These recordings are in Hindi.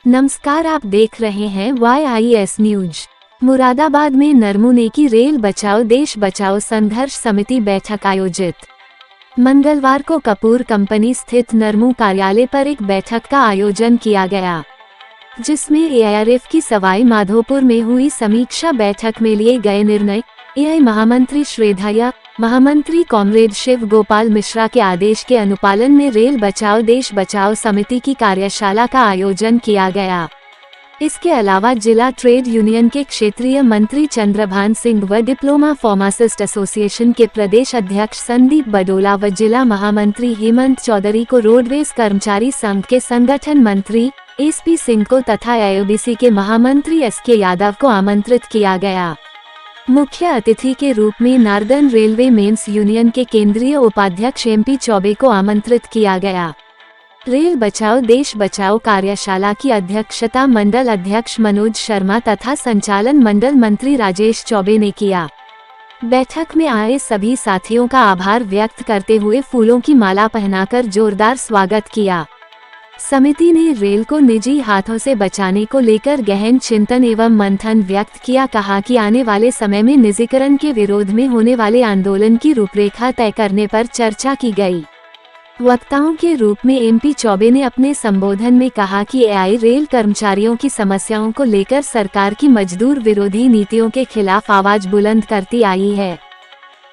नमस्कार, आप देख रहे हैं YIS न्यूज। मुरादाबाद में नरमुने की रेल बचाओ देश बचाओ संघर्ष समिति बैठक आयोजित। मंगलवार को कपूर कंपनी स्थित नरमू कार्यालय पर एक बैठक का आयोजन किया गया, जिसमें ARF की सवाई माधोपुर में हुई समीक्षा बैठक में लिए गए निर्णय, AI महामंत्री श्रेधाया, महामंत्री कॉमरेड शिव गोपाल मिश्रा के आदेश के अनुपालन में रेल बचाओ देश बचाओ समिति की कार्यशाला का आयोजन किया गया। इसके अलावा जिला ट्रेड यूनियन के क्षेत्रीय मंत्री चंद्रभान सिंह व डिप्लोमा फार्मासिस्ट एसोसिएशन के प्रदेश अध्यक्ष संदीप बडोला व जिला महामंत्री हेमंत चौधरी को रोडवेज कर्मचारी संघ के संगठन मंत्री SP सिंह को तथा AOBC के महामंत्री SK यादव को आमंत्रित किया गया। मुख्य अतिथि के रूप में नार्दर्न रेलवे मेंस यूनियन के केंद्रीय उपाध्यक्ष MP चौबे को आमंत्रित किया गया। रेल बचाओ देश बचाओ कार्यशाला की अध्यक्षता मंडल अध्यक्ष मनोज शर्मा तथा संचालन मंडल मंत्री राजेश चौबे ने किया। बैठक में आए सभी साथियों का आभार व्यक्त करते हुए फूलों की माला पहनाकर जोरदार स्वागत किया। समिति ने रेल को निजी हाथों से बचाने को लेकर गहन चिंतन एवं मंथन व्यक्त किया। कहा कि आने वाले समय में निजीकरण के विरोध में होने वाले आंदोलन की रूपरेखा तय करने पर चर्चा की गई। वक्ताओं के रूप में MP चौबे ने अपने संबोधन में कहा कि AI रेल कर्मचारियों की समस्याओं को लेकर सरकार की मजदूर विरोधी नीतियों के खिलाफ आवाज बुलंद करती आई है।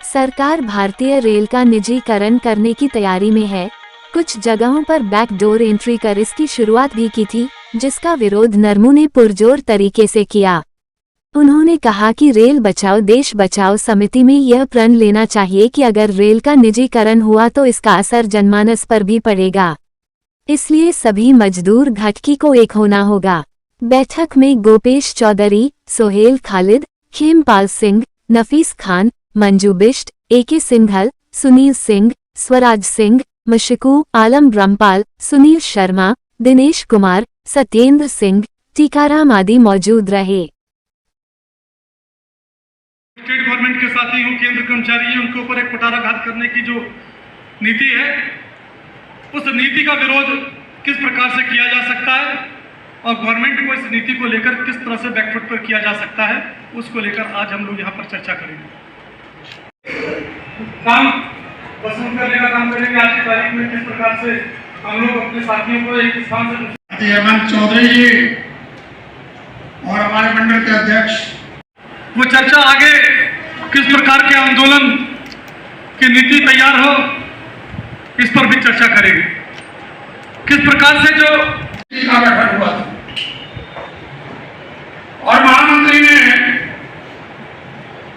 सरकार भारतीय रेल का निजीकरण करने की तैयारी में है। कुछ जगहों पर बैकडोर एंट्री कर इसकी शुरुआत भी की थी, जिसका विरोध नरमू ने पुरजोर तरीके से किया। उन्होंने कहा कि रेल बचाओ देश बचाओ समिति में यह प्रण लेना चाहिए कि अगर रेल का निजीकरण हुआ तो इसका असर जनमानस पर भी पड़ेगा, इसलिए सभी मजदूर घटकी को एक होना होगा। बैठक में गोपेश चौधरी, सोहेल खालिद, खेमपाल सिंह, नफीस खान, मंजू बिष्ट, AK सिंघल, सुनील सिंह, स्वराज सिंह, मशिकू आलम ब्रह्मपाल, सुनील शर्मा, दिनेश कुमार, सत्येंद्र सिंह, टीकाराम आदि मौजूद रहे। स्टेट गवर्नमेंट के साथ ही केंद्र कर्मचारी हैं, उनके ऊपर एक कुठाराघात करने की जो नीति है, उस नीति का विरोध किस प्रकार से किया जा सकता है और गवर्नमेंट को इस नीति को लेकर किस तरह से बैकफुट पर किया जा सकता है, उसको लेकर आज हम लोग यहाँ पर चर्चा करेंगे। काम वसूल करने का काम करेंगे। आज की तारीख में किस प्रकार से हम लोग अपने साथियों को एक स्थान से हेमंत चौधरी जी और हमारे मंडल के अध्यक्ष, वो चर्चा आगे किस प्रकार के आंदोलन की नीति तैयार हो, इस पर भी चर्चा करेंगे। किस प्रकार से जो का गठन हुआ था और महामंत्री ने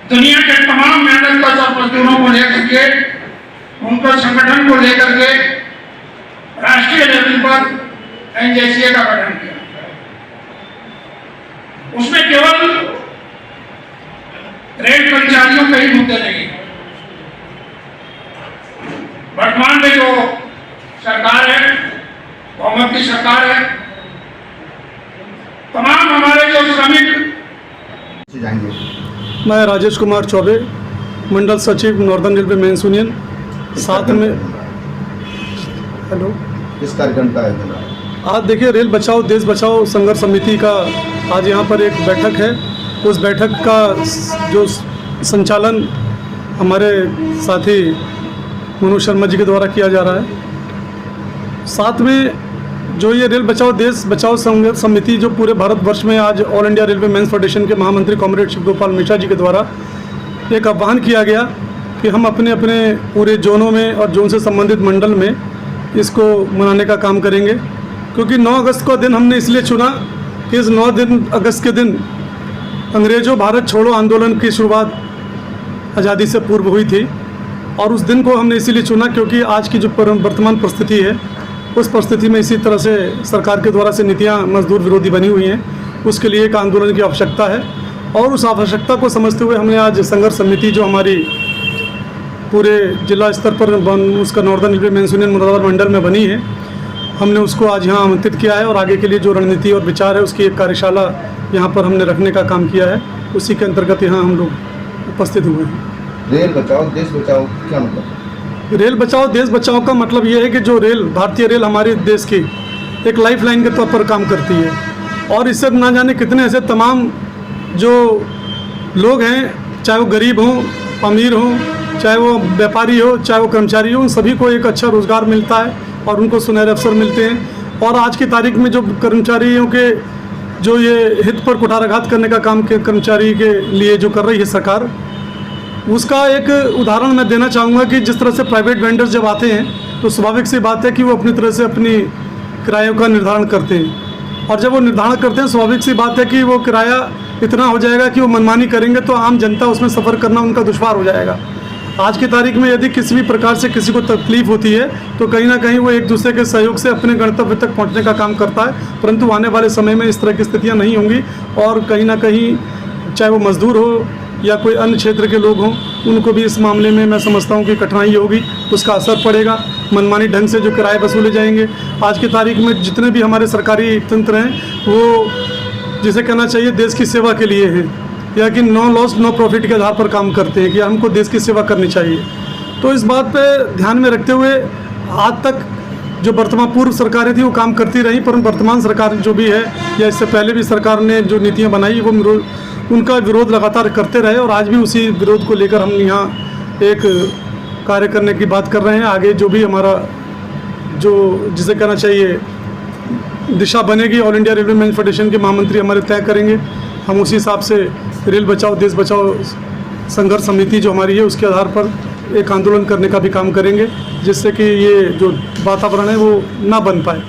दुनिया के तमाम मेहनत कश और मजदूरों को लेकर के, उनके संगठन को लेकर के राष्ट्रीय लेवल पर NJCA का गठन किया। उसमें केवल रेल कर्मचारियों के ही मुद्दे नहीं, वर्तमान में जो सरकार है, बहुमत की सरकार है, तमाम हमारे जो श्रमिक। मैं राजेश कुमार चौबे, मंडल सचिव नॉर्दर्न रेलवे मेंस यूनियन। साथ में हेलो, इस कार्यक्रम का आयोजन आज देखिए रेल बचाओ देश बचाओ संघर्ष समिति का आज यहाँ पर एक बैठक है। उस बैठक का जो संचालन हमारे साथी मनोज शर्मा जी के द्वारा किया जा रहा है। साथ में जो ये रेल बचाओ देश बचाओ संघर्ष समिति जो पूरे भारतवर्ष में आज all India railway men's federation के महामंत्री कॉमरेड शिव गोपाल मिश्रा जी के द्वारा एक आह्वान किया गया कि हम अपने अपने पूरे जोनों में और जोन से संबंधित मंडल में इसको मनाने का काम करेंगे, क्योंकि 9 अगस्त का दिन हमने इसलिए चुना कि इस 9 अगस्त के दिन अंग्रेज़ों भारत छोड़ो आंदोलन की शुरुआत आज़ादी से पूर्व हुई थी और उस दिन को हमने इसीलिए चुना क्योंकि आज की जो वर्तमान परिस्थिति है, उस परिस्थिति में इसी तरह से सरकार के द्वारा से नीतियाँ मजदूर विरोधी बनी हुई हैं। उसके लिए एक आंदोलन की आवश्यकता है और उस आवश्यकता को समझते हुए हमने आज संघर्ष समिति जो हमारी पूरे जिला स्तर पर उसका northern railway men's union Moradabad मंडल में बनी है, हमने उसको आज यहाँ आमंत्रित किया है और आगे के लिए जो रणनीति और विचार है उसकी एक कार्यशाला यहाँ पर हमने रखने का काम किया है। उसी के अंतर्गत यहाँ हम लोग उपस्थित हुए हैं। रेल बचाओ देश बचाओ क्या मतलब? रेल बचाओ देश बचाओ का मतलब ये है कि जो रेल भारतीय रेल हमारे देश की एक लाइफ लाइन के तौर पर काम करती है। और इससे ना जाने कितने ऐसे तमाम जो लोग हैं, चाहे वो गरीब हों, अमीर हों, चाहे वो व्यापारी हो, चाहे वो कर्मचारी हो, उन सभी को एक अच्छा रोज़गार मिलता है और उनको सुनहरे अवसर मिलते हैं। और आज की तारीख में जो कर्मचारियों के जो ये हित पर कुठाराघात करने का काम के कर्मचारी के लिए जो कर रही है सरकार, उसका एक उदाहरण मैं देना चाहूँगा कि जिस तरह से प्राइवेट वेंडर्स जब आते हैं तो स्वाभाविक सी बात है कि वो अपनी तरह से अपनी किरायों का निर्धारण करते हैं। और जब वो निर्धारण करते हैं, स्वाभाविक सी बात है कि वो किराया इतना हो जाएगा कि वो मनमानी करेंगे तो आम जनता उसमें सफ़र करना उनका दुश्वार हो जाएगा। आज की तारीख में यदि किसी भी प्रकार से किसी को तकलीफ़ होती है तो कहीं ना कहीं वो एक दूसरे के सहयोग से अपने गंतव्य तक पहुंचने का काम करता है। परंतु आने वाले समय में इस तरह की स्थितियां नहीं होंगी और कहीं ना कहीं चाहे वो मजदूर हो या कोई अन्य क्षेत्र के लोग हों, उनको भी इस मामले में मैं समझता हूं कि कठिनाई होगी, उसका असर पड़ेगा। मनमानी ढंग से जो किराए वसूले जाएंगे। आज की तारीख में जितने भी हमारे सरकारी तंत्र हैं वो जिसे कहना चाहिए देश की सेवा के लिए हैं, या कि नो लॉस नो प्रॉफिट के आधार पर काम करते हैं कि हमको देश की सेवा करनी चाहिए। तो इस बात पे ध्यान में रखते हुए आज तक जो वर्तमान पूर्व सरकारें थी वो काम करती रही, पर वर्तमान सरकार जो भी है या इससे पहले भी सरकार ने जो नीतियां बनाई वो उनका विरोध लगातार करते रहे और आज भी उसी विरोध को लेकर हम यहाँ एक कार्य करने की बात कर रहे हैं। आगे जो भी हमारा जो जिसे कहना चाहिए दिशा बनेगी, all India railway man federation के महामंत्री हमारे तय करेंगे। हम उसी हिसाब से रेल बचाओ देश बचाओ संघर्ष समिति जो हमारी है उसके आधार पर एक आंदोलन करने का भी काम करेंगे, जिससे कि ये जो वातावरण है वो ना बन पाए।